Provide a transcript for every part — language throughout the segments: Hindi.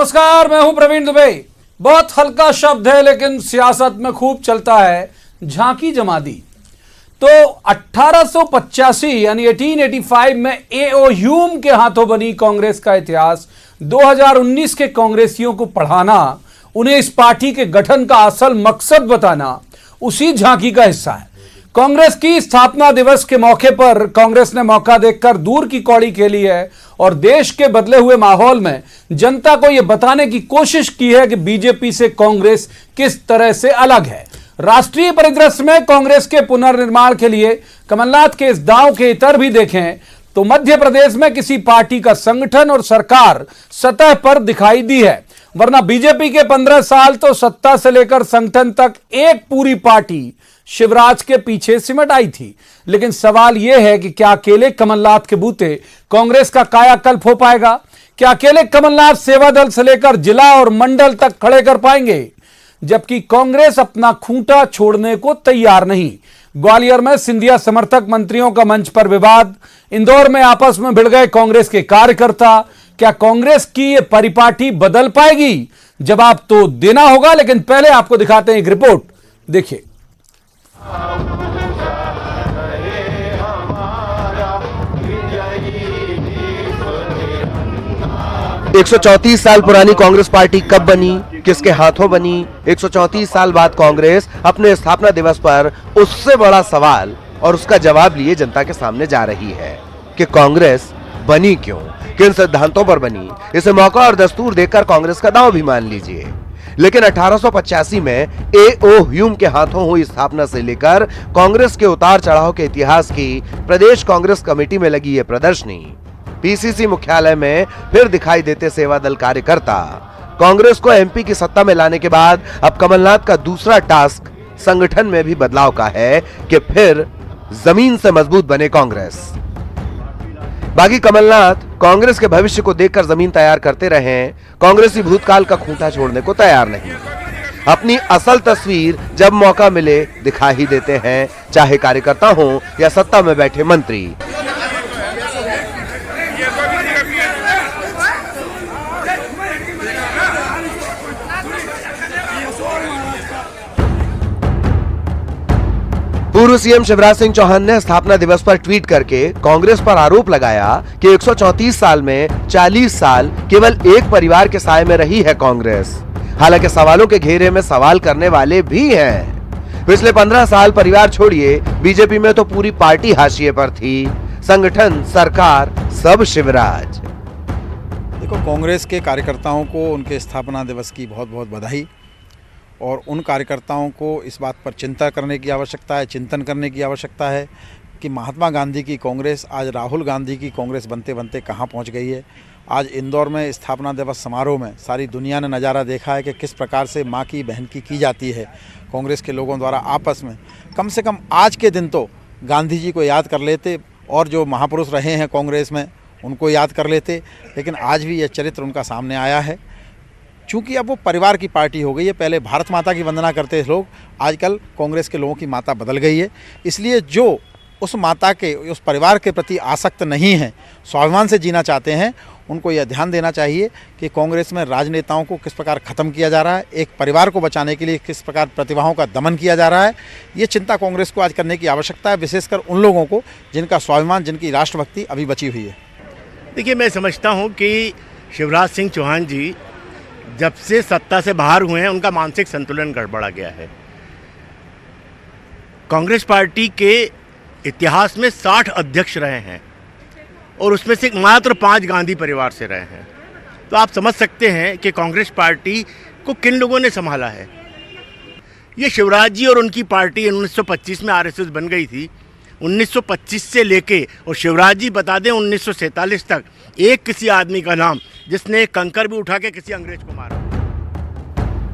नमस्कार, मैं हूं प्रवीण दुबे। बहुत हल्का शब्द है लेकिन सियासत में खूब चलता है, झांकी जमादी। तो 1885 यानी 1885 में ए.ओ. ह्यूम के हाथों बनी कांग्रेस का इतिहास 2019 के कांग्रेसियों को पढ़ाना, उन्हें इस पार्टी के गठन का असल मकसद बताना उसी झांकी का हिस्सा है। कांग्रेस की स्थापना दिवस के मौके पर कांग्रेस ने मौका देखकर दूर की कौड़ी खेली है और देश के बदले हुए माहौल में जनता को यह बताने की कोशिश की है कि बीजेपी से कांग्रेस किस तरह से अलग है। राष्ट्रीय परिदृश्य में कांग्रेस के पुनर्निर्माण के लिए कमलनाथ के इस दांव के इतर भी देखें तो मध्य प्रदेश में किसी पार्टी का संगठन और सरकार सतह पर दिखाई दी है, वरना बीजेपी के 15 साल तो सत्ता से लेकर संगठन तक एक पूरी पार्टी शिवराज के पीछे सिमट आई थी। लेकिन सवाल यह है कि क्या अकेले कमलनाथ के बूते कांग्रेस का कायाकल्प हो पाएगा? क्या अकेले कमलनाथ सेवा दल से लेकर जिला और मंडल तक खड़े कर पाएंगे? जबकि कांग्रेस अपना खूंटा छोड़ने को तैयार नहीं। ग्वालियर में सिंधिया समर्थक मंत्रियों का मंच पर विवाद, इंदौर में आपस में भिड़ गए कांग्रेस के कार्यकर्ता। क्या कांग्रेस की यह परिपाटी बदल पाएगी? जवाब तो देना होगा, लेकिन पहले आपको दिखाते हैं एक रिपोर्ट, देखिए। 134 साल पुरानी कांग्रेस पार्टी कब बनी, किसके हाथों बनी? 134 साल बाद कांग्रेस अपने स्थापना दिवस पर उससे बड़ा सवाल और उसका जवाब लिए जनता के सामने जा रही है कि कांग्रेस बनी क्यों, किन सिद्धांतों पर बनी। इसे मौका और दस्तूर देखकर कांग्रेस का दांव भी मान लीजिए। लेकिन 1885 में ए.ओ. ह्यूम के हाथों हुई स्थापना से लेकर कांग्रेस के उतार चढ़ाव के इतिहास की प्रदेश कांग्रेस कमेटी में लगी ये प्रदर्शनी, पीसीसी मुख्यालय में फिर दिखाई देते सेवा दल कार्यकर्ता, कांग्रेस को एमपी की सत्ता में लाने के बाद अब कमलनाथ का दूसरा टास्क संगठन में भी बदलाव का है कि फिर जमीन से मजबूत बने कांग्रेस। बाकी कमलनाथ कांग्रेस के भविष्य को देखकर जमीन तैयार करते रहे, कांग्रेसी भूतकाल का खूंटा छोड़ने को तैयार नहीं। अपनी असल तस्वीर जब मौका मिले दिखा ही देते हैं, चाहे कार्यकर्ता हो या सत्ता में बैठे मंत्री। पूर्व सीएम शिवराज सिंह चौहान ने स्थापना दिवस पर ट्वीट करके कांग्रेस पर आरोप लगाया कि 134 साल में 40 साल केवल एक परिवार के साए में रही है कांग्रेस। हालांकि सवालों के घेरे में सवाल करने वाले भी हैं। पिछले 15 साल परिवार छोड़िए, बीजेपी में तो पूरी पार्टी हाशिए पर थी, संगठन, सरकार सब शिवराज। देखो, कांग्रेस के कार्यकर्ताओं को उनके स्थापना दिवस की बहुत बहुत बधाई, और उन कार्यकर्ताओं को इस बात पर चिंता करने की आवश्यकता है, चिंतन करने की आवश्यकता है कि महात्मा गांधी की कांग्रेस आज राहुल गांधी की कांग्रेस बनते बनते कहाँ पहुँच गई है। आज इंदौर में स्थापना दिवस समारोह में सारी दुनिया ने नज़ारा देखा है कि किस प्रकार से माँ की बहन की जाती है कांग्रेस के लोगों द्वारा आपस में। कम से कम आज के दिन तो गांधी जी को याद कर लेते और जो महापुरुष रहे हैं कांग्रेस में उनको याद कर लेते, लेकिन आज भी यह चरित्र उनका सामने आया है। चूँकि अब वो परिवार की पार्टी हो गई है। पहले भारत माता की वंदना करते थे लोग, आजकल कांग्रेस के लोगों की माता बदल गई है। इसलिए जो उस माता के, उस परिवार के प्रति आसक्त नहीं हैं, स्वाभिमान से जीना चाहते हैं, उनको यह ध्यान देना चाहिए कि कांग्रेस में राजनेताओं को किस प्रकार ख़त्म किया जा रहा है, एक परिवार को बचाने के लिए किस प्रकार प्रतिभाओं का दमन किया जा रहा है। ये चिंता कांग्रेस को आज करने की आवश्यकता है, विशेषकर उन लोगों को जिनका स्वाभिमान, जिनकी राष्ट्रभक्ति अभी बची हुई है। देखिए, मैं समझता हूँ कि शिवराज सिंह चौहान जी जब से सत्ता से बाहर हुए हैं उनका मानसिक संतुलन गड़बड़ा गया है। कांग्रेस पार्टी के इतिहास में 60 अध्यक्ष रहे हैं और उसमें से मात्र 5 गांधी परिवार से रहे हैं। तो आप समझ सकते हैं कि कांग्रेस पार्टी को किन लोगों ने संभाला है। ये शिवराज जी और उनकी पार्टी 1925 में आरएसएस बन गई थी। 1925 से लेके और शिवराज जी बता दें 1947 तक एक किसी आदमी का नाम जिसने कंकर भी उठा के किसी अंग्रेज को मारा।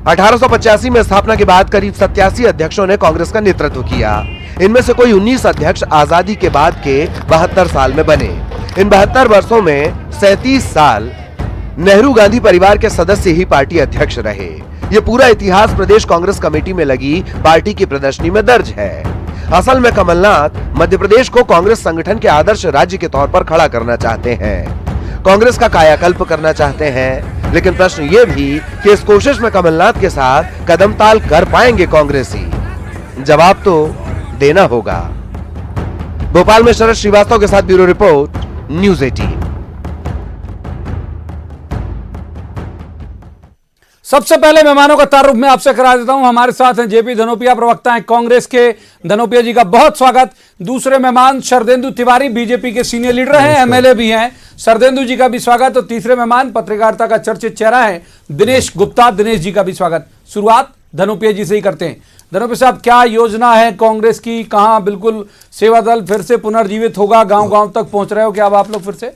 1885 में स्थापना के बाद करीब 87 अध्यक्षों ने कांग्रेस का नेतृत्व किया। इनमें से कोई 19 अध्यक्ष आजादी के बाद के 72 साल में बने। इन 72 वर्षों में 37 साल नेहरू गांधी परिवार के सदस्य ही पार्टी अध्यक्ष रहे। ये पूरा इतिहास प्रदेश कांग्रेस कमेटी में लगी पार्टी की प्रदर्शनी में दर्ज है। असल में कमलनाथ मध्य प्रदेश को कांग्रेस संगठन के आदर्श राज्य के तौर पर खड़ा करना चाहते हैं, कांग्रेस का कायाकल्प करना चाहते हैं। लेकिन प्रश्न ये भी कि इस कोशिश में कमलनाथ के साथ कदम ताल कर पाएंगे कांग्रेसी? जवाब तो देना होगा। भोपाल में शरद श्रीवास्तव के साथ ब्यूरो रिपोर्ट, न्यूज़ 18। सबसे पहले मेहमानों का तारुफ मैं आपसे करा देता हूं। हमारे साथ हैं जेपी धनोपिया, प्रवक्ता हैं कांग्रेस के। धनोपिया जी का बहुत स्वागत। दूसरे मेहमान शरदेंदु तिवारी, बीजेपी के सीनियर लीडर हैं, एमएलए भी हैं। शरदेंदु जी का भी स्वागत। और तीसरे मेहमान पत्रकारिता का चर्चित चेहरा है दिनेश गुप्ता, दिनेश जी का भी स्वागत। शुरुआत धनोपिया जी से ही करते हैं। धनोपिया साहब, क्या योजना है कांग्रेस की? कहां बिल्कुल सेवा दल फिर से पुनर्जीवित होगा? गांव गांव तक पहुंच रहे हो क्या अब आप लोग फिर से?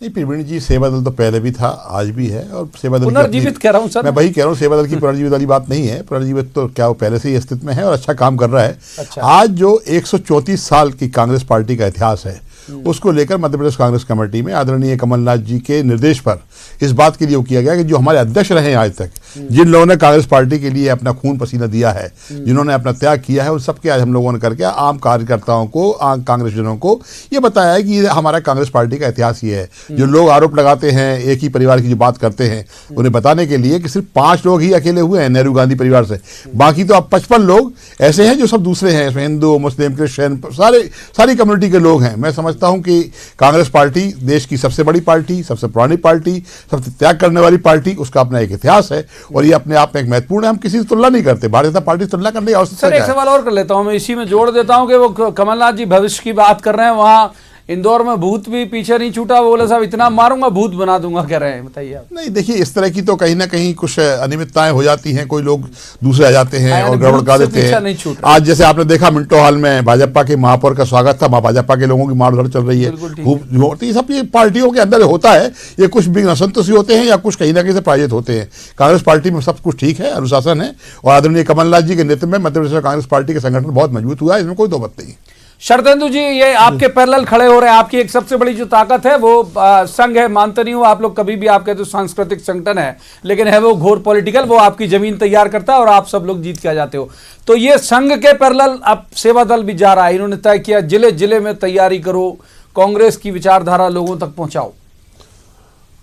नहीं प्रवीण जी, सेवा दल तो पहले भी था, आज भी है। और सेवा दल पुनर्जीवित कह रहा हूं सर, मैं वही कह रहा हूँ, सेवा दल की पुनर्जीवित वाली बात नहीं है। पुनर्जीवित तो क्या, वो पहले से ही अस्तित्व में है और अच्छा काम कर रहा है। अच्छा। आज जो 134 साल की कांग्रेस पार्टी का इतिहास है, उसको लेकर मध्य प्रदेश कांग्रेस कमेटी में आदरणीय कमलनाथ जी के निर्देश पर इस बात के लिए किया गया कि जो हमारे अध्यक्ष रहे हैं आज तक, जिन लोगों ने कांग्रेस पार्टी के लिए अपना खून पसीना दिया है, जिन्होंने अपना त्याग किया है, उन सबके आज हम लोगों ने करके आम कार्यकर्ताओं को, आम कांग्रेसजनों को ये बताया है कि हमारा कांग्रेस पार्टी का इतिहास ये है। जो लोग आरोप लगाते हैं, एक ही परिवार की जो बात करते हैं, उन्हें बताने के लिए कि सिर्फ 5 लोग ही अकेले हुए हैं नेहरू गांधी परिवार से, बाकी तो अब 55 लोग ऐसे हैं जो सब दूसरे हैं। इसमें हिंदू, मुस्लिम, क्रिश्चियन, सारी कम्युनिटी के लोग हैं। मैं समझता हूं कि कांग्रेस पार्टी देश की सबसे बड़ी पार्टी, सबसे पुरानी पार्टी, सबसे त्याग करने वाली पार्टी, उसका अपना एक इतिहास है और ये अपने आप में एक महत्वपूर्ण है। हम किसी से तुलना नहीं करते, भारतीय जनता पार्टी से तुलना करने की आवश्यकता सर एक सवाल और कर लेता हूं मैं, इसी में जोड़ देता हूं कि वो कमलनाथ जी भविष्य की बात कर रहे हैं। वहां इंदौर में भूत भी पीछे नहीं छूटा, वो बोले साहब इतना मारूंगा भूत बना दूंगा, कह रहे हैं। बताइए आप। नहीं देखिए, इस तरह की तो कहीं ना कहीं कुछ अनियमितताएं हो जाती हैं, कोई लोग दूसरे आ जाते हैं और गड़बड़ कर देते हैं। आज जैसे आपने देखा मिंटो हॉल में भाजपा के महापौर का स्वागत था, वहां भाजपा के लोगों की मारधर चल रही है खूब। ये सब ये पार्टियों के अंदर होता है, ये कुछ भी असंतोषी होते हैं या कुछ कहीं ना कहीं से प्रायोजित होते हैं। कांग्रेस पार्टी में सब कुछ ठीक है, अनुशासन है और आदरणीय कमलनाथ जी के नेतृत्व में मध्य प्रदेश कांग्रेस पार्टी के संगठन बहुत मजबूत हुआ है, इसमें कोई दो बात नहीं। शरदेंदु जी, ये आपके पैरेलल खड़े हो रहे हैं। आपकी एक सबसे बड़ी जो ताकत है वो संघ है, मानते नहीं हो आप लोग कभी भी। आपके तो सांस्कृतिक संगठन है, लेकिन है वो घोर पॉलिटिकल, वो आपकी जमीन तैयार करता है और आप सब लोग जीत के आ जाते हो। तो ये संघ के पैरेलल अब सेवा दल भी जा रहा है। इन्होंने तय किया जिले जिले में तैयारी करो, कांग्रेस की विचारधारा लोगों तक पहुंचाओ।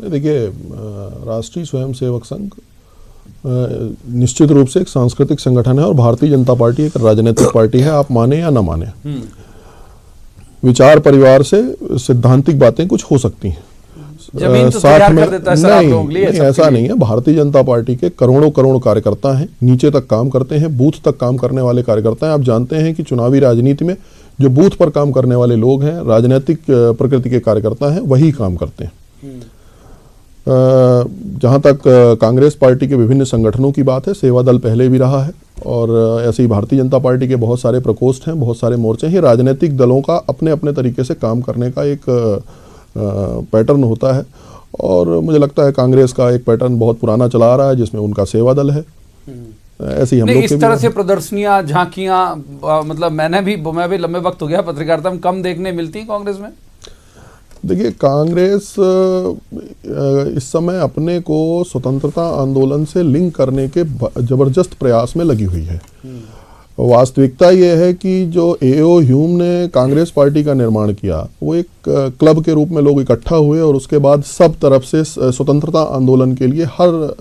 देखिए, राष्ट्रीय स्वयंसेवक संघ निश्चित रूप से एक सांस्कृतिक संगठन है और भारतीय जनता पार्टी एक राजनीतिक पार्टी है, आप माने या ना माने। विचार परिवार से सिद्धांतिक बातें कुछ हो सकती हैं, जमीन तो तैयार कर देता है सर आप लोगों के लिए। नहीं, ऐसा नहीं है। भारतीय जनता पार्टी के करोड़ों करोड़ कार्यकर्ता हैं, नीचे तक काम करते हैं, बूथ तक काम करने वाले कार्यकर्ता हैं। आप जानते हैं कि चुनावी राजनीति में जो बूथ पर काम करने वाले लोग हैं, राजनीतिक प्रकृति के कार्यकर्ता हैं, वही काम करते हैं। जहाँ तक कांग्रेस पार्टी के विभिन्न संगठनों की बात है, सेवा दल पहले भी रहा है और ऐसे ही भारतीय जनता पार्टी के बहुत सारे प्रकोष्ठ हैं, बहुत सारे मोर्चे हैं। राजनीतिक दलों का अपने अपने तरीके से काम करने का एक पैटर्न होता है और मुझे लगता है कांग्रेस का एक पैटर्न बहुत पुराना चला आ रहा है, जिसमें उनका सेवा दल है। ऐसे ही हम लोग इस तरह से प्रदर्शनियां, झांकियां, मतलब मैं भी लंबे वक्त हो गया पत्रकारिता में, कम देखने मिलती है कांग्रेस में। देखिए, कांग्रेस इस समय अपने को स्वतंत्रता आंदोलन से लिंक करने के जबरदस्त प्रयास में लगी हुई है। वास्तविकता यह है कि जो एओ ह्यूम ने कांग्रेस पार्टी का निर्माण किया, वो एक क्लब के रूप में लोग इकट्ठा हुए और उसके बाद सब तरफ से स्वतंत्रता आंदोलन के लिए हर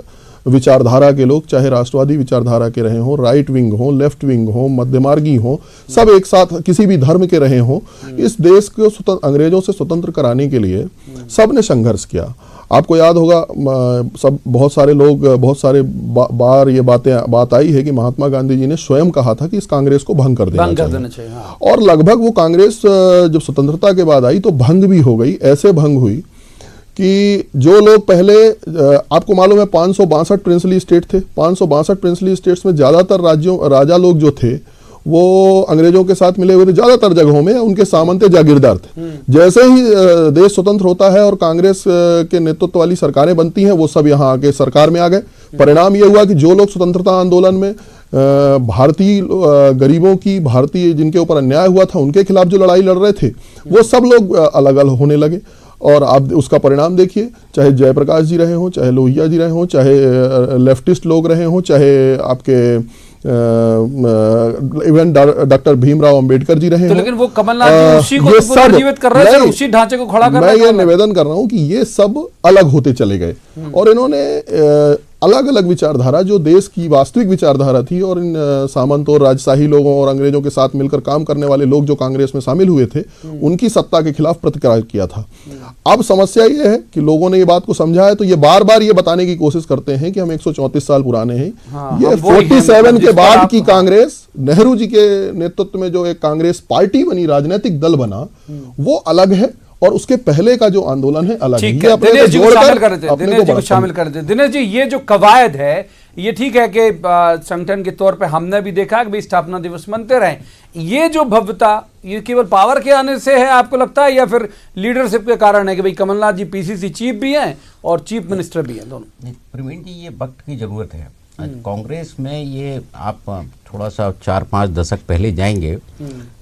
विचारधारा के लोग, चाहे राष्ट्रवादी विचारधारा के रहे हों, राइट विंग हो, लेफ्ट विंग हो, मध्यमार्गी हो, सब एक साथ किसी भी धर्म के रहे हों, इस देश को अंग्रेजों से स्वतंत्र कराने के लिए सब ने संघर्ष किया। आपको याद होगा, सब बहुत सारे लोग, बहुत सारे बार ये बात आई है कि महात्मा गांधी जी ने स्वयं कहा था कि इस कांग्रेस को भंग कर देना चाहिए। हाँ। और लगभग वो कांग्रेस जब स्वतंत्रता के बाद आई तो भंग भी हो गई। ऐसे भंग हुई कि जो लोग पहले, आपको मालूम है 562 प्रिंसली स्टेट थे, 562 प्रिंसली स्टेट्स में ज़्यादातर राजा लोग जो थे वो अंग्रेजों के साथ मिले हुए थे। ज़्यादातर जगहों में उनके सामंत जागीरदार थे। जैसे ही देश स्वतंत्र होता है और कांग्रेस के नेतृत्व वाली सरकारें बनती हैं, वो सब यहाँ आके सरकार में आ गए। परिणाम ये हुआ कि जो लोग स्वतंत्रता आंदोलन में भारतीय गरीबों की, भारतीय जिनके ऊपर अन्याय हुआ था, उनके खिलाफ जो लड़ाई लड़ रहे थे, वो सब लोग अलग अलग होने लगे। और आप उसका परिणाम देखिए, चाहे जयप्रकाश जी रहे हों, चाहे लोहिया जी रहे हों, चाहे लेफ्टिस्ट लोग रहे हों, चाहे आपके इवन डॉक्टर भीमराव अंबेडकर जी रहे तो हैं। लेकिन वो कमलनाथ जी उसी को ये तो पुनर्जीवित कर रहे थे, नहीं, उसी ढांचे को खड़ा कर मैं रहे ये थे। निवेदन कर रहा हूं कि ये सब अलग होते चले गए और इन्होंने अलग अलग विचारधारा, जो देश की वास्तविक विचारधारा थी, और इन सामंत और राजशाही लोगों और अंग्रेजों के साथ मिलकर काम करने वाले लोग जो कांग्रेस में शामिल हुए थे, उनकी सत्ता के खिलाफ प्रतिकार किया था। अब समस्या ये है कि लोगों ने ये बात को समझा है, तो ये बार बार ये बताने की कोशिश करते हैं कि हम 134 साल पुराने हैं। हाँ, ये हम वो ही हैं, 47 जिस के पर बाद आप- की कांग्रेस, नेहरू जी के नेतृत्व में जो एक कांग्रेस पार्टी बनी, राजनीतिक दल बना, वो अलग है, और उसके पहले का जो आंदोलन है अलग है। ठीक ये है, अपने दिनेश जी को जोड़कर शामिल कर देते हैं, अपने दिनेश जी को बढ़ा- शामिल कर देते हैं। दिनेश जी, ये जो कवायद है, ये ठीक है कि संगठन के तौर पे हमने भी देखा कि भाई स्थापना दिवस मनते रहे, ये जो भव्यता, ये केवल पावर के आने से है आपको लगता है, या फिर लीडरशिप के कारण है कि भाई कमलनाथ जी पीसीसी चीफ भी हैं और चीफ मिनिस्टर भी हैं दोनों? नहीं, प्रवीण जी, ये वक्त की ज़रूरत है। आज कांग्रेस में ये आप थोड़ा सा 4-5 दशक पहले जाएंगे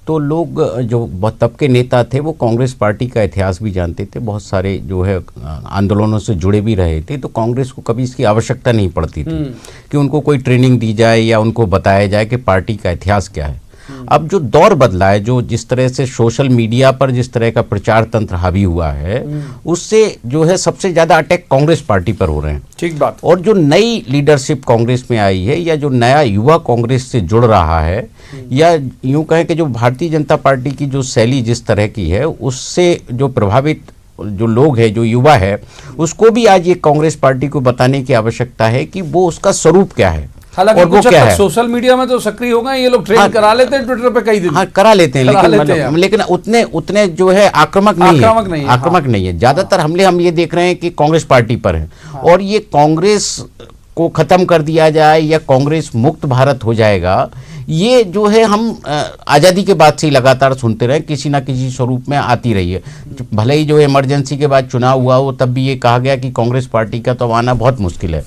तो लोग जो तब के नेता थे वो कांग्रेस पार्टी का इतिहास भी जानते थे, बहुत सारे जो है आंदोलनों से जुड़े भी रहे थे, तो कांग्रेस को कभी इसकी आवश्यकता नहीं पड़ती थी कि उनको कोई ट्रेनिंग दी जाए या उनको बताया जाए कि पार्टी का इतिहास क्या है। अब जो दौर बदला है, जो जिस तरह से सोशल मीडिया पर जिस तरह का प्रचार तंत्र हावी हुआ है, उससे जो है सबसे ज़्यादा अटैक कांग्रेस पार्टी पर हो रहे हैं। ठीक बात। और जो नई लीडरशिप कांग्रेस में आई है, या जो नया युवा कांग्रेस से जुड़ रहा है, या यूं कहें कि जो भारतीय जनता पार्टी की जो शैली जिस तरह की है, उससे जो प्रभावित जो लोग हैं, जो युवा है, उसको भी आज ये कांग्रेस पार्टी को बताने की आवश्यकता है कि वो उसका स्वरूप क्या है हालांकि और वो कुछ हद क्या तक है। सोशल मीडिया में तो सक्रिय हो गए ये लोग, ट्रेन हाँ, करा लेते हैं ट्विटर पे कई दिन। हाँ, करा लेते हैं, करा लेकिन लेते हैं। लेकिन उतने जो है आक्रामक नहीं है, आक्रामक नहीं है। ज्यादातर हमले हम ये देख रहे हैं कि कांग्रेस पार्टी पर है, और ये कांग्रेस को खत्म कर दिया जाए या कांग्रेस मुक्त भारत हो जाएगा, ये जो है हम आज़ादी के बाद से ही लगातार सुनते रहे, किसी ना किसी स्वरूप में आती रही है। भले ही जो इमरजेंसी के बाद चुनाव हुआ हो, तब भी ये कहा गया कि कांग्रेस पार्टी का तो आना बहुत मुश्किल है,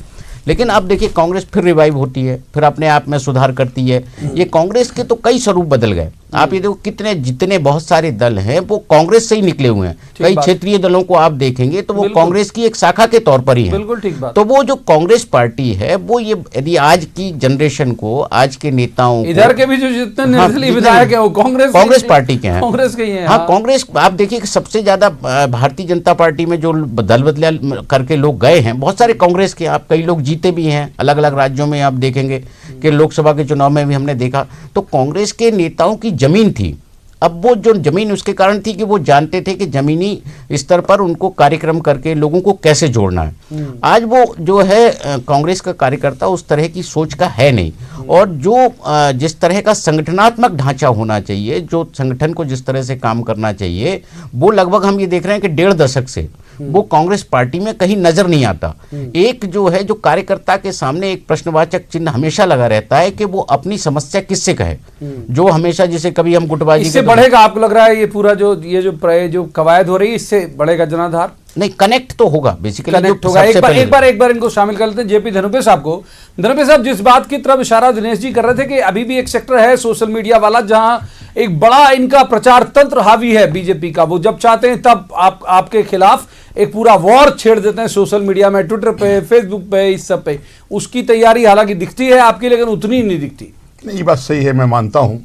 लेकिन अब देखिए कांग्रेस फिर रिवाइव होती है, फिर अपने आप में सुधार करती है। ये कांग्रेस के तो कई स्वरूप बदल गए। आप ये देखो कितने जितने बहुत सारे दल हैं वो कांग्रेस से ही निकले हुए हैं। कई क्षेत्रीय दलों को आप देखेंगे तो वो कांग्रेस की एक शाखा के तौर पर ही है। बिल्कुल ठीक बात। तो वो जो कांग्रेस पार्टी है, वो ये यदि आज की जनरेशन को, आज के नेताओं इधर के भी जो जितने निर्दलीय विधायक हैं वो कांग्रेस पार्टी के हैं, कांग्रेस के ही हैं। हाँ, कांग्रेस आप देखिए कि सबसे ज्यादा भारतीय जनता पार्टी में जो दल बदल करके लोग गए हैं, बहुत सारे कांग्रेस के, आप कई लोग जीते भी हैं अलग अलग राज्यों में। आप देखेंगे कि लोकसभा के चुनाव में भी हमने देखा, तो कांग्रेस के नेताओं की जमीन थी। अब वो जो जमीन उसके कारण थी कि वो जानते थे कि जमीनी स्तर पर उनको कार्यक्रम करके लोगों को कैसे जोड़ना है। आज वो जो है कांग्रेस का कार्यकर्ता उस तरह की सोच का है नहीं, और जो जिस तरह का संगठनात्मक ढांचा होना चाहिए, जो संगठन को जिस तरह से काम करना चाहिए, वो लगभग हम ये देख रहे हैं कि 1.5 दशक से वो कांग्रेस पार्टी में कहीं नजर नहीं आता। एक जो है, जो कार्यकर्ता के सामने एक प्रश्नवाचक चिन्ह हमेशा लगा रहता है कि वो अपनी समस्या किससे कहे, जो हमेशा जिसे कभी हम गुटबाजी इससे बढ़ेगा आपको लग रहा है ये पूरा जो कवायद हो रही है, इससे बढ़ेगा जनाधार? नहीं, कनेक्ट तो होगा, बेसिकली कनेक्ट होगा। एक बार इनको शामिल कर लेते हैं, जेपी धनुपे साहब को। धनुपे साहब, जिस बात की तरफ इशारा दिनेश जी कर रहे थे कि अभी भी एक सेक्टर है सोशल मीडिया वाला जहां एक बड़ा इनका प्रचार तंत्र हावी है बीजेपी का, वो जब चाहते हैं तब आपके खिलाफ एक पूरा वॉर छेड़ देते हैं सोशल मीडिया में, ट्विटर पे, फेसबुक पे, इस सब पे। उसकी तैयारी हालांकि दिखती है आपकी, लेकिन उतनी नहीं दिखती। नहीं, ये बात सही है। मैं मानता हूं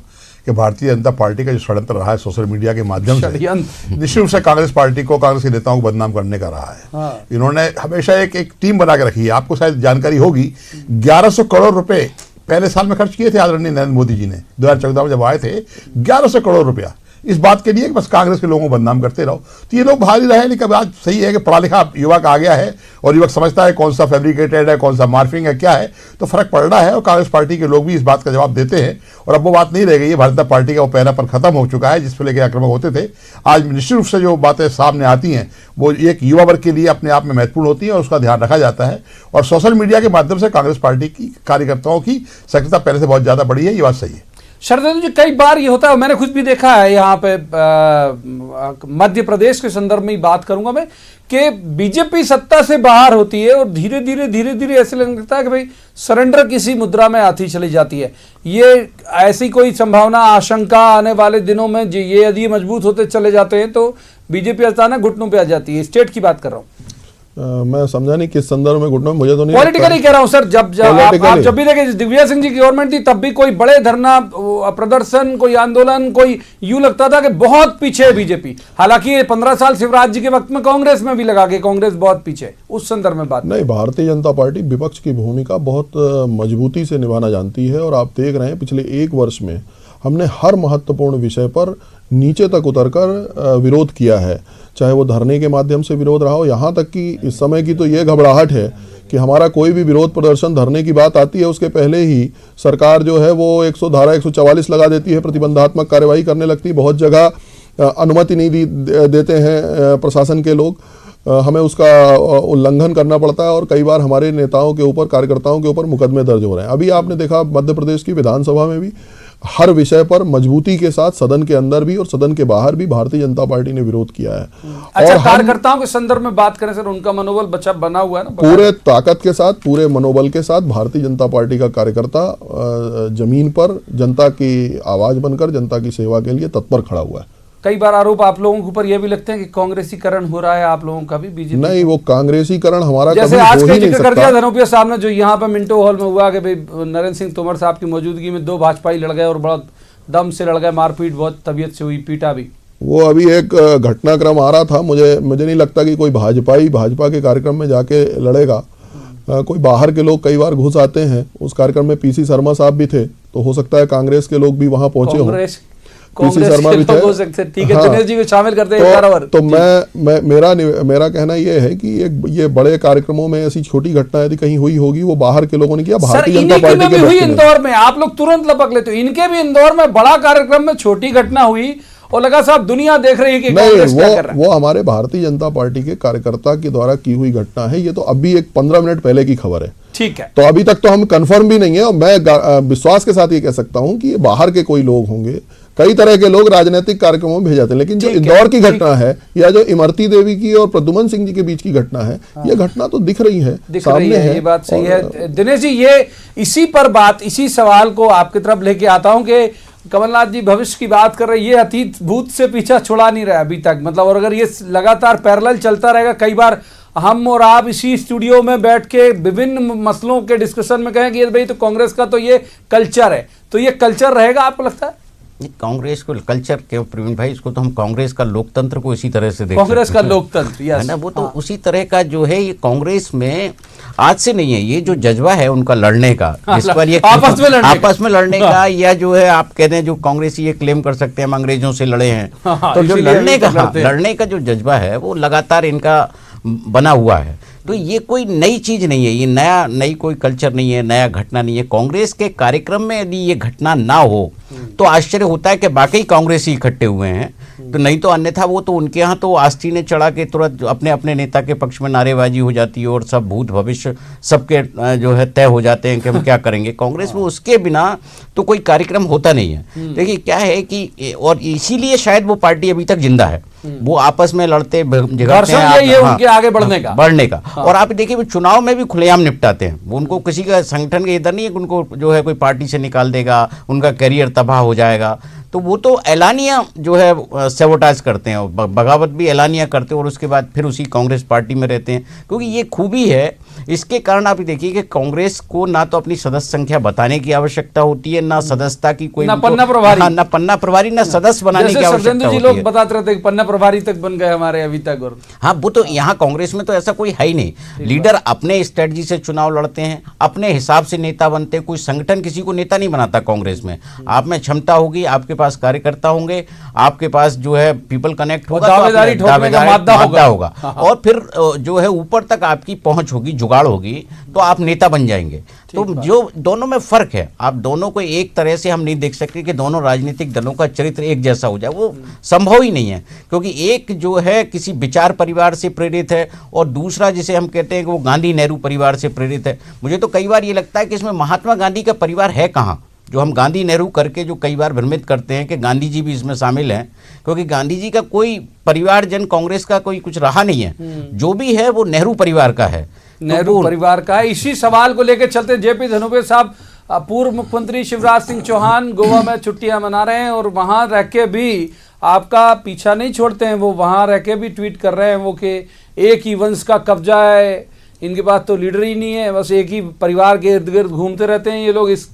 कि भारतीय जनता पार्टी का जो षड्यंत्र रहा है सोशल मीडिया के माध्यम से, निश्चित रूप से कांग्रेस पार्टी को, कांग्रेस के नेताओं को बदनाम करने का रहा है। हाँ। इन्होंने हमेशा एक टीम बना के रखी है। आपको शायद जानकारी होगी, 1100 करोड़ रुपए पहले साल में खर्च किए थे आदरणीय नरेंद्र मोदी जी ने 2014 में जब आए थे, 1100 करोड़ रुपया इस बात के लिए कि बस कांग्रेस के लोगों को बदनाम करते रहो। तो ये लोग भारी रहे, लेकिन आज सही है कि पढ़ा लिखा युवक आ गया है और युवक समझता है कौन सा फैब्रिकेटेड है, कौन सा मार्फिंग है, क्या है, तो फर्क पड़ रहा है। और कांग्रेस पार्टी के लोग भी इस बात का जवाब देते हैं, और अब वो बात नहीं रह गई है। भारतीय जनता पार्टी का वो पहला पर खत्म हो चुका है जिस पर लेकर आक्रामक होते थे। आज निश्चित रूप से जो बातें सामने आती हैं वो एक युवा वर्ग के लिए अपने आप में महत्वपूर्ण होती है, और उसका ध्यान रखा जाता है। और सोशल मीडिया के माध्यम से कांग्रेस पार्टी की कार्यकर्ताओं की सक्रियता पहले से बहुत ज्यादा बढ़ी है, ये बात सही है। शरदेंद्र जी, कई बार ये होता है, मैंने खुद भी देखा है यहाँ पे मध्य प्रदेश के संदर्भ में ही बात करूंगा मैं, कि बीजेपी सत्ता से बाहर होती है और धीरे धीरे ऐसे लगता है कि भाई सरेंडर किसी मुद्रा में आती चली जाती है। ये ऐसी कोई संभावना, आशंका आने वाले दिनों में ये यदि मजबूत होते चले जाते हैं तो बीजेपी अचानक घुटनों पे आ जाती है? स्टेट की बात कर रहा हूँ। मैं समझा नहीं किस संदर्भ में घुटनों में, मुझे तो नहीं पॉलिटिकली कह रहा हूं सर। जब आप Politically। जब भी देखें दिग्विजय सिंह जी की गवर्नमेंट थी तब भी कोई बड़े धरना प्रदर्शन, कोई आंदोलन, कोई यूं लगता था कि बहुत पीछे है बीजेपी। हालांकि ये 15 साल शिवराज जी के वक्त में कांग्रेस में भी लगा के कांग्रेस बहुत पीछे, उस संदर्भ में बात नहीं। भारतीय जनता पार्टी विपक्ष की भूमिका बहुत मजबूती से निभाना जानती है, और आप देख रहे हैं पिछले 1 वर्ष में हमने हर महत्वपूर्ण विषय पर नीचे तक उतरकर विरोध किया है, चाहे वो धरने के माध्यम से विरोध रहा हो, यहाँ तक कि इस समय की तो ये घबराहट है कि हमारा कोई भी विरोध प्रदर्शन धरने की बात आती है उसके पहले ही सरकार जो है वो धारा 144 लगा देती है, प्रतिबंधात्मक कार्यवाही करने लगती है। बहुत जगह अनुमति नहीं देते हैं प्रशासन के लोग, हमें उसका उल्लंघन करना पड़ता है, और कई बार हमारे नेताओं के ऊपर, कार्यकर्ताओं के ऊपर मुकदमे दर्ज हो रहे हैं। अभी आपने देखा मध्य प्रदेश की विधानसभा में भी हर विषय पर मजबूती के साथ सदन के अंदर भी और सदन के बाहर भी भारतीय जनता पार्टी ने विरोध किया है। अच्छा, और कार्यकर्ताओं के संदर्भ में बात करें सर, उनका मनोबल बना हुआ है ना? पूरे ताकत के साथ, पूरे मनोबल के साथ भारतीय जनता पार्टी का कार्यकर्ता जमीन पर जनता की आवाज बनकर जनता की सेवा के लिए तत्पर खड़ा हुआ है। कई बार आरोप आप लोगों के ऊपर यह भी लगते हैं कि कांग्रेसीकरण हो रहा है आप लोगों का भी बीजेपी। नहीं, वो कांग्रेसीकरण हमारा जैसे कभी आज हो का ही नहीं जिक्र कर दिया सकता। धनोपिया साहब ने, जो यहाँ पे मिंटो हॉल में हुआ कि भाई नरेंद्र सिंह तोमर साहब की मौजूदगी में 2 भाजपाई लड़ गए और बड़ा दम से लड़ गए, मारपीट बहुत तबीयत से हुई, पीटा भी। वो अभी एक घटनाक्रम आ रहा था, मुझे नहीं लगता कि कोई भाजपा के कार्यक्रम में जाके लड़ेगा। कोई बाहर के लोग कई बार घुस आते हैं, उस कार्यक्रम में पीसी शर्मा साहब भी थे, तो हो सकता है कांग्रेस के लोग भी वहां पहुंचे हों। कांग्रेस शर्मा भी थे, हो सकते, ठीक है। हाँ, दिनेश जी को शामिल करते हैं। तो मेरा कहना ये है कि ये बड़े कार्यक्रमों में ऐसी छोटी घटना यदि कहीं हुई होगी वो बाहर के लोगों ने किया, भारतीय जनता पार्टी के हुई इंदौर में। आप लोग तुरंत लपक लेते हो, इनके भी इंदौर में बड़ा कार्यक्रम में छोटी घटना हुई और लगा साहब दुनिया देख रही है कि कांग्रेस क्या कर रहा है। वो हमारे भारतीय जनता पार्टी के कार्यकर्ता के द्वारा की हुई घटना है। ये तो अभी एक 15 मिनट पहले की खबर है, ठीक है। तो अभी तक तो हम कंफर्म भी नहीं है, और मैं विश्वास के साथ ये कह सकता हूं कि बाहर के कोई लोग होंगे, कई तरह के लोग राजनीतिक कार्यक्रमों में भेज जाते हैं, लेकिन जो इंदौर की घटना है या जो इमरती देवी की और प्रद्युमन सिंह जी के बीच की घटना है, ये घटना तो दिख रही है, सामने है। ये बात सही है दिनेश जी। ये इसी सवाल को आपकी तरफ लेके आता हूं कि कमलनाथ जी भविष्य की बात कर रहे हैं, ये अतीत भूत से पीछा छुड़ा नहीं रहा अभी तक, मतलब, और अगर ये लगातार पैरेलल चलता रहेगा, कई बार हम और आप इसी स्टूडियो में बैठ के विभिन्न मसलों के डिस्कशन में कहें कि भाई तो कांग्रेस का तो ये कल्चर है, तो ये कल्चर रहेगा आपको लगता है? कांग्रेस को कल्चर क्यों प्रवीण भाई, इसको तो हम कांग्रेस का लोकतंत्र को इसी तरह से देखते हैं। कांग्रेस का लोकतंत्र, यस, है ना, वो तो उसी तरह का जो है ये कांग्रेस में आज से नहीं है, ये जो जज्बा है उनका लड़ने का, जिस पर ये आपस में लड़ने का, या जो है आप कहते हैं जो कांग्रेसी ये क्लेम कर सकते हैं हम अंग्रेजों से लड़े हैं, तो जो लड़ने का जो जज्बा है वो लगातार इनका बना हुआ है। तो ये कोई नई चीज नहीं है, ये नई कोई कल्चर नहीं है, नया घटना नहीं है। कांग्रेस के कार्यक्रम में यदि ये घटना ना हो तो आश्चर्य होता है कि बाकी कांग्रेसी इकट्ठे हुए हैं, तो नहीं तो अन्यथा वो तो उनके यहाँ तो आस्तीन ने चढ़ा के तुरंत अपने अपने नेता के पक्ष में नारेबाजी हो जाती है और सब भूत भविष्य सबके जो है तय हो जाते हैं कि हम क्या करेंगे। कांग्रेस में उसके बिना तो कोई कार्यक्रम होता नहीं है। देखिए क्या है कि और इसीलिए शायद वो पार्टी अभी तक जिंदा है, वो आपस में लड़ते झगड़ते हैं उनके आगे बढ़ने का। और आप देखिए वो चुनाव में भी खुलेआम निपटाते हैं, वो उनको किसी का संगठन के इधर नहीं है कि उनको जो है कोई पार्टी से निकाल देगा, उनका करियर तबाह हो जाएगा, तो वो तो एलानिया जो है सेवोटाज करते हैं और बगावत भी एलानिया करते हैं और उसके बाद फिर उसी कांग्रेस पार्टी में रहते हैं। क्योंकि ये खूबी है, इसके कारण आप देखिए कि कांग्रेस को ना तो अपनी सदस्य संख्या बताने की आवश्यकता होती है, ना सदस्यता की कोई ना पन्ना प्रभारी ना सदस्य बनाने की आवश्यकता होती है। लोग बताते रहते हैं पन्ना प्रभारी तक बन गए हमारे अभी तक। और हाँ, वो तो यहाँ कांग्रेस में तो ऐसा कोई है ही नहीं। लीडर अपने स्ट्रेटजी से चुनाव लड़ते हैं, अपने हिसाब से नेता बनते हैं, कोई संगठन किसी को नेता नहीं बनाता कांग्रेस में। आप में क्षमता होगी, आपके पास कार्यकर्ता होंगे, आपके पास जो है पीपल कनेक्ट होगा, दावेदारी ठोकने का मादा होगा और फिर जो है ऊपर तक आपकी पहुंच होगी, जुगाड़ होगी, तो आप नेता बन जाएंगे। तो जो दोनों में फर्क है, आप दोनों को एक तरह से हम नहीं देख सकते कि दोनों राजनीतिक दलों का चरित्र एक जैसा हो जाए, वो संभव ही नहीं है। क्योंकि एक जो है किसी विचार परिवार से प्रेरित है और दूसरा जिसे हम कहते हैं कि वो गांधी नेहरू परिवार से प्रेरित है। मुझे तो कई बार ये लगता है कि इसमें महात्मा गांधी का परिवार है कहाँ, जो हम गांधी नेहरू करके जो कई बार भ्रमित करते हैं कि गांधी जी भी इसमें शामिल हैं, क्योंकि गांधी जी का कोई परिवारजन कांग्रेस का कोई कुछ रहा नहीं है, जो भी है वो नेहरू परिवार का है, नेहरू परिवार का है। इसी सवाल को लेकर चलते जेपी धनोपिया साहब, पूर्व मुख्यमंत्री शिवराज सिंह चौहान गोवा में छुट्टियां मना रहे हैं और वहां रह के भी आपका पीछा नहीं छोड़ते हैं, वो वहां रह के भी ट्वीट कर रहे हैं वो कि एक ही वंश का कब्जा है, इनके पास तो लीडर ही नहीं है, बस एक ही परिवार के इर्द गिर्द घूमते रहते हैं ये लोग, इस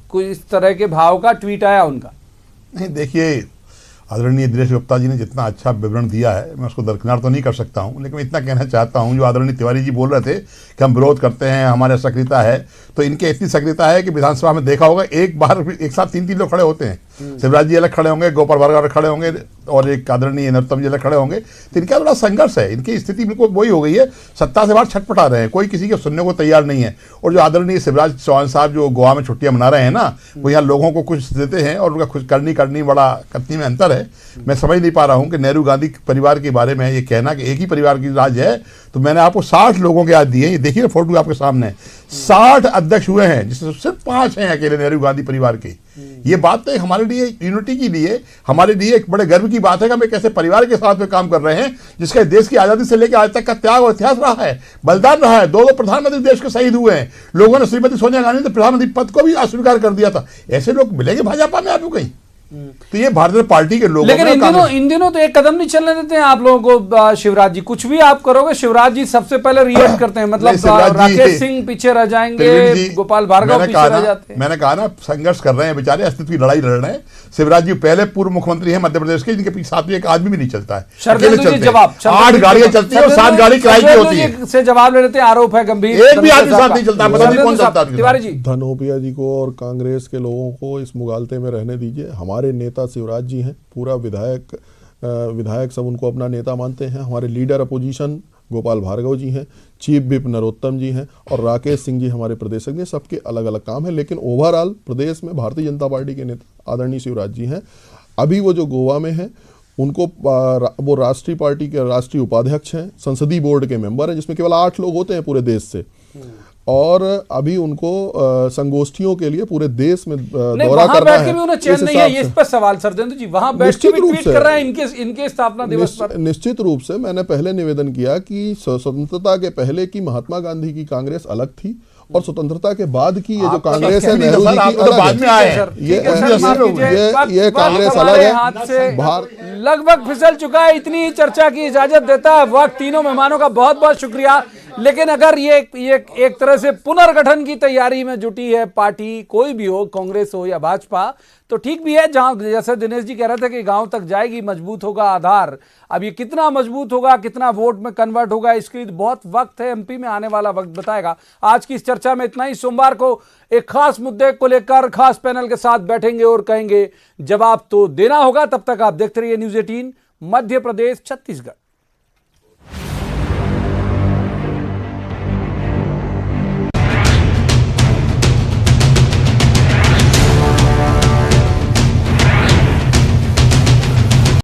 तरह के भाव का ट्वीट आया उनका। नहीं देखिए, आदरणीय दिनेश गुप्ता जी ने जितना अच्छा विवरण दिया है मैं उसको दरकिनार तो नहीं कर सकता हूं, लेकिन मैं इतना कहना चाहता हूं, जो आदरणीय तिवारी जी बोल रहे थे कि हम विरोध करते हैं, हमारे सक्रियता है, तो इनके इतनी सक्रियता है कि विधानसभा में देखा होगा एक साथ तीन लोग खड़े होते हैं। शिवराज जी अलग खड़े होंगे, गोपाल भार्गव अलग खड़े होंगे और एक आदरणीय नरोत्तम जी अलग खड़े होंगे। तो इनका बड़ा संघर्ष है, इनकी स्थिति बिल्कुल वही हो गई है, सत्ता से बाहर छटपटा रहे हैं, कोई किसी के सुनने को तैयार नहीं है। और जो आदरणीय शिवराज चौहान साहब जो गोवा में छुट्टियां मना रहे हैं ना, वो यहाँ लोगों को कुछ देते हैं और उनका कुछ करनी बड़ा कतनी में अंतर है। मैं समझ नहीं पा रहा हूँ कि नेहरू गांधी परिवार के बारे में ये कहना कि एक ही परिवार की राज है, तो मैंने आपको 60 लोगों के याद दिए, ये देखिए फोटो आपके सामने, 60 अध्यक्ष हुए हैं जिसमें सिर्फ 5 हैं अकेले नेहरू गांधी परिवार के। ये बात तो हमारे लिए यूनिटी के लिए, हमारे लिए एक बड़े गर्व की बात है कि हम एक ऐसे परिवार के साथ में काम कर रहे हैं जिसका देश की आजादी से लेकर आज तक का त्याग और इतिहास रहा है, बलिदान रहा है। 2 प्रधानमंत्री देश के शहीद हुए हैं, लोगों ने श्रीमती सोनिया गांधी ने प्रधानमंत्री पद को भी अस्वीकार कर दिया था। ऐसे लोग मिलेंगे भाजपा में आपको कहीं? तो ये भारतीय पार्टी के लोग, लेकिन इन दिनों तो एक कदम नहीं चलने देते हैं आप लोगों को। शिवराज जी कुछ भी आप करोगे, शिवराज जी सबसे पहले रिएक्ट करते हैं, मतलब राकेश सिंह पीछे रह जाएंगे, गोपाल भार्गव पीछे रह जाते हैं। मैंने कहा ना, संघर्ष कर रहे हैं बेचारे, अस्तित्व की लड़ाई लड़ रहे हैं। शिवराज जी पहले पूर्व मुख्यमंत्री हैं मध्य प्रदेश के, जिनके पीछे साथ में एक आदमी भी नहीं चलता है, जवाब 8 गाड़ियां चलती है और 7 गाड़ी किराए की होती है, से जवाब ले लेते हैं, आरोप है गंभीर, एक भी आदमी साथ नहीं चलता, पता नहीं कौन चलता। तिवारी जी, धनोपिया जी को और कांग्रेस के लोगों को इस मुगालते में रहने दीजिए। हमारे नेता शिवराज जी हैं, पूरा विधायक सब उनको अपना नेता मानते हैं। हमारे लीडर अपोजिशन गोपाल भार्गव जी हैं, चीफ विप नरोत्तम जी हैं और राकेश सिंह जी हमारे प्रदेश अध्यक्ष। सबके अलग अलग काम है, लेकिन ओवरऑल प्रदेश में भारतीय जनता पार्टी के नेता आदरणीय शिवराज जी हैं। अभी वो जो गोवा में हैं, उनको वो राष्ट्रीय पार्टी के राष्ट्रीय उपाध्यक्ष हैं, संसदीय बोर्ड के मेंबर हैं, जिसमें केवल 8 लोग होते हैं पूरे देश से। और अभी उनको संगोष्ठियों के लिए पूरे देश में दौरा करना है। उन्हें चैन नहीं है, ये इस पर सवाल सरदेंदु जी, वहां बैठ के भी ट्वीट कर रहे हैं इनके स्थापना दिवस पर। निश्चित रूप से मैंने पहले निवेदन किया कि स्वतंत्रता के पहले की महात्मा गांधी की कांग्रेस अलग थी और स्वतंत्रता के बाद की ये जो कांग्रेस है, नेहरू जी की अलग है। ये कांग्रेस अलग है। हाथ से लगभग फिसल चुका है, इतनी चर्चा की इजाजत देता है वक्त। तीनों मेहमानों का बहुत बहुत शुक्रिया। लेकिन अगर ये एक तरह से पुनर्गठन की तैयारी में जुटी है पार्टी, कोई भी हो, कांग्रेस हो या भाजपा, तो ठीक भी है। जहां जैसे दिनेश जी कह रहे थे कि गांव तक जाएगी, मजबूत होगा आधार। अब ये कितना मजबूत होगा, कितना वोट में कन्वर्ट होगा, इसके लिए बहुत वक्त है, एमपी में आने वाला वक्त बताएगा। आज की इस चर्चा में इतना ही। सोमवार को एक खास मुद्दे को लेकर खास पैनल के साथ बैठेंगे और कहेंगे जवाब तो देना होगा। तब तक आप देखते रहिए न्यूज़ 18 मध्य प्रदेश छत्तीसगढ़।